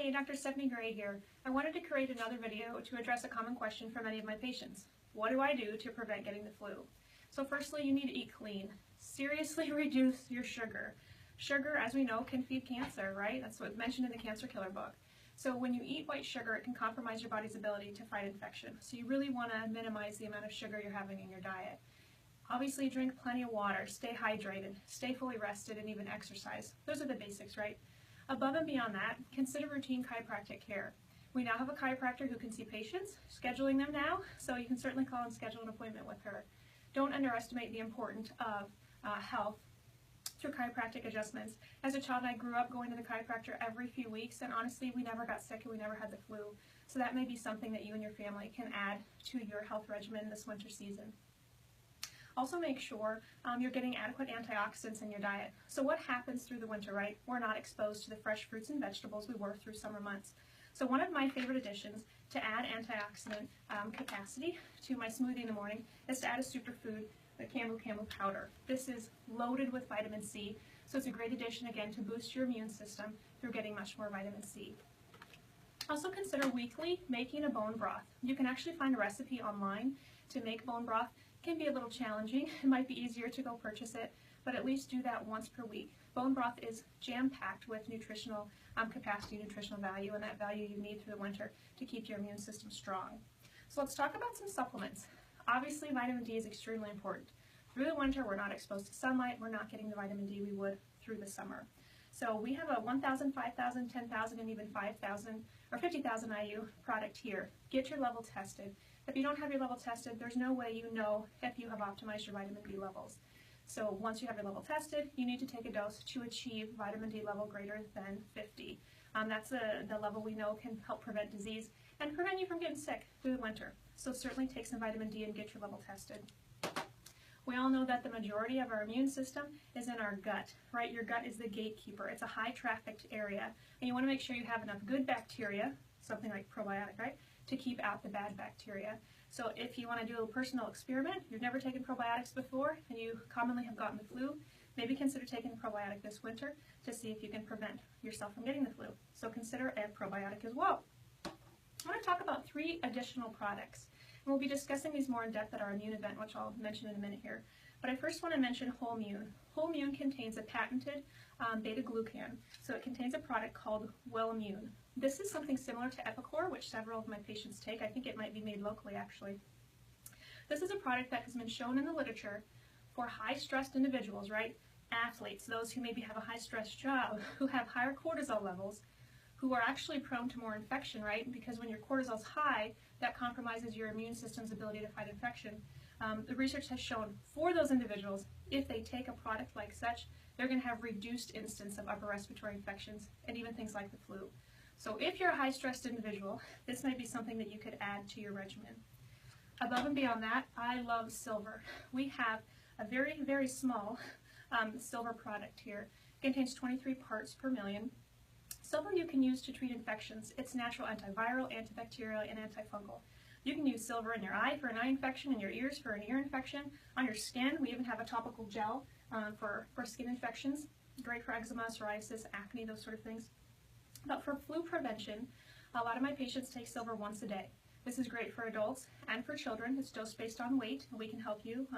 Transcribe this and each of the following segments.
Hey, Dr. Stephanie Gray here. I wanted to create another video to address a common question for many of my patients. What do I do to prevent getting the flu? So firstly, you need to eat clean. Seriously reduce your sugar. Sugar, as we know, can feed cancer, right? That's what's mentioned in the Cancer Killer book. So when you eat white sugar, it can compromise your body's ability to fight infection. So you really want to minimize the amount of sugar you're having in your diet. Obviously, drink plenty of water, stay hydrated, stay fully rested, and even exercise. Those are the basics, right? Above and beyond that, consider routine chiropractic care. We now have a chiropractor who can see patients, scheduling them now, so you can certainly call and schedule an appointment with her. Don't underestimate the importance of health through chiropractic adjustments. As a child, I grew up going to the chiropractor every few weeks, and honestly, we never got sick and we never had the flu. So that may be something that you and your family can add to your health regimen this winter season. Also make sure you're getting adequate antioxidants in your diet. So what happens through the winter, right? We're not exposed to the fresh fruits and vegetables we were through summer months. So one of my favorite additions to add antioxidant capacity to my smoothie in the morning is to add a superfood, the Camu powder. This is loaded with vitamin C, so it's a great addition again to boost your immune system through getting much more vitamin C. Also consider weekly making a bone broth. You can actually find a recipe online to make bone broth. It can be a little challenging. It might be easier to go purchase it, but at least do that once per week. Bone broth is jam-packed with nutritional capacity, nutritional value, and that value you need through the winter to keep your immune system strong. So let's talk about some supplements. Obviously, vitamin D is extremely important. Through the winter, we're not exposed to sunlight. We're not getting the vitamin D we would through the summer. So we have a 1,000, 5,000, 10,000, and even 5,000 or 50,000 IU product here. Get your level tested. If you don't have your level tested, there's no way you know if you have optimized your vitamin D levels. So once you have your level tested, you need to take a dose to achieve vitamin D level greater than 50. That's the level we know can help prevent disease and prevent you from getting sick through the winter. So certainly take some vitamin D and get your level tested. We all know that the majority of our immune system is in our gut, right? Your gut is the gatekeeper. It's a high trafficked area, and you want to make sure you have enough good bacteria, something like probiotic, right, to keep out the bad bacteria. So if you want to do a personal experiment, you've never taken probiotics before, and you commonly have gotten the flu, maybe consider taking a probiotic this winter to see if you can prevent yourself from getting the flu. So consider a probiotic as well. I want to talk about 3 additional products. And we'll be discussing these more in depth at our immune event, which I'll mention in a minute here. But I first want to mention Wholemune. Wholemune contains a patented beta-glucan, so it contains a product called Wellmune. This is something similar to Epicor, which several of my patients take. I think it might be made locally, actually. This is a product that has been shown in the literature for high-stressed individuals, right? Athletes, those who maybe have a high-stress job, who have higher cortisol levels, who are actually prone to more infection, right? Because when your cortisol's high, that compromises your immune system's ability to fight infection. The research has shown for those individuals, if they take a product like such, they're going to have reduced instance of upper respiratory infections and even things like the flu. So if you're a high-stressed individual, this might be something that you could add to your regimen. Above and beyond that, I love silver. We have a very, very small silver product here. It contains 23 parts per million. Silver you can use to treat infections. It's natural antiviral, antibacterial, and antifungal. You can use silver in your eye for an eye infection, in your ears for an ear infection, on your skin. We even have a topical gel for skin infections. Great for eczema, psoriasis, acne, those sort of things. But for flu prevention, a lot of my patients take silver once a day. This is great for adults and for children. It's dosed based on weight, and we can help you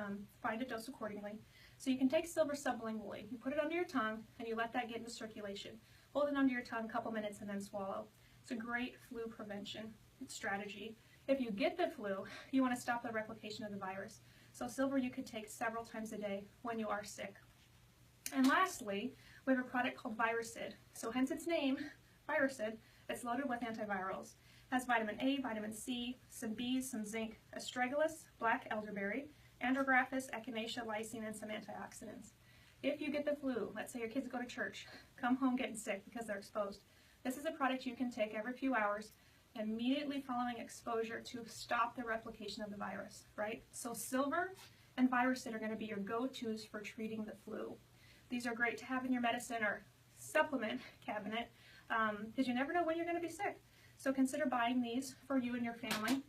find a dose accordingly. So you can take silver sublingually. You put it under your tongue, and you let that get into circulation. Hold it under your tongue a couple minutes and then swallow. It's a great flu prevention strategy. If you get the flu, you want to stop the replication of the virus. So silver you could take several times a day when you are sick. And lastly, we have a product called Virusid. So hence its name, Virusid. It's loaded with antivirals. It has vitamin A, vitamin C, some Bs, some zinc, astragalus, black elderberry, andrographis, echinacea, lysine, and some antioxidants. If you get the flu, let's say your kids go to church, come home getting sick because they're exposed, this is a product you can take every few hours immediately following exposure to stop the replication of the virus, right? So silver and Virusid are going to be your go-tos for treating the flu. These are great to have in your medicine or supplement cabinet because you never know when you're going to be sick. So consider buying these for you and your family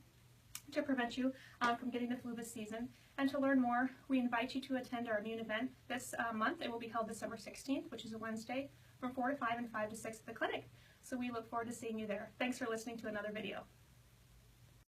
to prevent you from getting the flu this season. And to learn more, we invite you to attend our immune event this month. It will be held December 16th, which is a Wednesday, from 4 to 5 and 5 to 6 at the clinic. So we look forward to seeing you there. Thanks for listening to another video.